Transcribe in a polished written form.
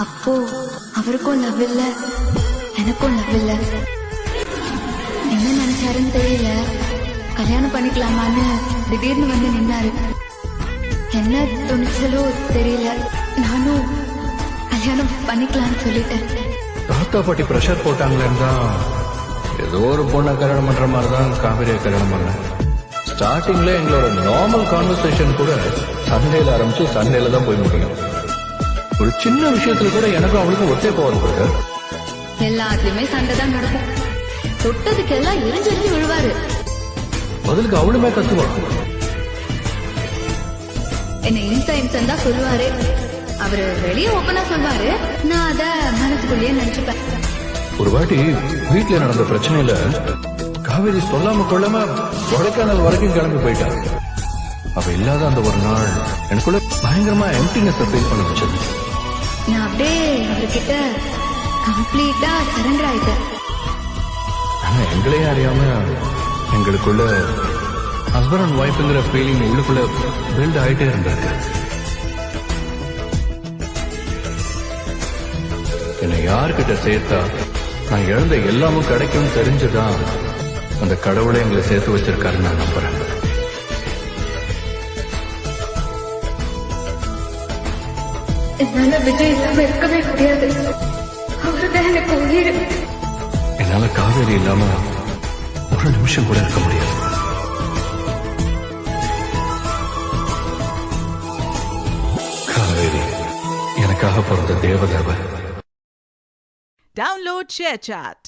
அப்போ அவருக்கும் லவ் இல்ல, எனக்கும் லவ் இல்ல. என்ன நினைச்சாருன்னு தெரியல. கல்யாணம் பண்ணிக்கலாமான்னு திடீர்னு வந்து நின்னாரு. என்ன துணிச்சலோ தெரியல. நானும் கல்யாணம் பண்ணிக்கலாம்னு சொல்லிட்டேன். தாத்தா பாட்டி பிரஷர் போட்டாங்களேன்னு தான் ஏதோ ஒரு பொண்ணை கல்யாணம் பண்ற மாதிரி தான் காவிரியை கல்யாணம் பண்ணேன். ஸ்டார்டிங்ல எங்களோட நார்மல் கான்வர்சேஷன் கூட சண்டேல ஆரம்பிச்சு சண்டேல தான் போய் முடியும். ஒரு சின்ன விஷயத்துல கூட எனக்கும் அவளுக்கும் ஒத்தே போவாரு. எல்லாத்துலயுமே சண்டை தான் நடக்கும். தொட்டதுக்கெல்லாம் எரிஞ்செறிஞ்சு விழுவாரு. பதிலுக்கு அவளுமே கத்துவாங்க. என்ன இன்சைன்ஸ் தான் சொல்லுவாரு. அவரு வெளியே ஓப்பனா சொல்வாரு, நான் அத மனசுக்குள்ளேயே நினைச்சுப்பேன். ஒரு வாட்டி வீட்டுல நடந்த பிரச்சனையில காவேரி சொல்லாம கொள்ளாம கொடைக்கானல் வரைக்கும் கிளம்பி போயிட்டாரு. அவ இல்லாத அந்த ஒரு நாள் எனக்குள்ள பயங்கரமா எம்ப்டினஸ் ஃபீல் பண்ண வச்சது. நான் அப்படியே அவர்கிட்ட கம்ப்ளீட்டா சரண்டர் ஆயிட்டேன். ஆனா எங்களையே அறியாம எங்களுக்குள்ள ஹஸ்பண்ட் அண்ட் ஒய்ஃப்ங்கிற ஃபீலிங் உள்ளுக்குள்ள பில்ட் ஆயிட்டே இருந்தாரு. என்னை யாருக்கிட்ட சேர்த்தா நான் இழந்த எல்லாமும் கிடைக்கும் தெரிஞ்சுதான் அந்த கடவுளை எங்களை சேர்த்து வச்சிருக்காருன்னு நான் நம்புறேன். என்னால விஜய் இல்லாம இருக்கவே முடியாது. அவருதான் எனக்கு உயிர். என்னால காவேரி இல்லாம ஒரு நிமிஷம் கூட இருக்க முடியாது. காவேரி எனக்காக பிறந்த தேவதேவ. Download ShareChat.